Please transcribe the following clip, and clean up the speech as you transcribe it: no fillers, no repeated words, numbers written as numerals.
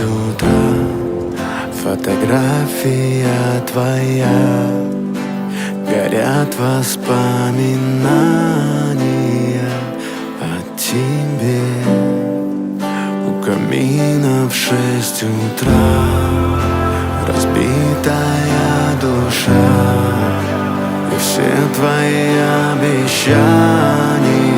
утра. Фотография твоя, горят воспоминания о тебе. У камина в 6 утра разбитая душа, и все твои обещания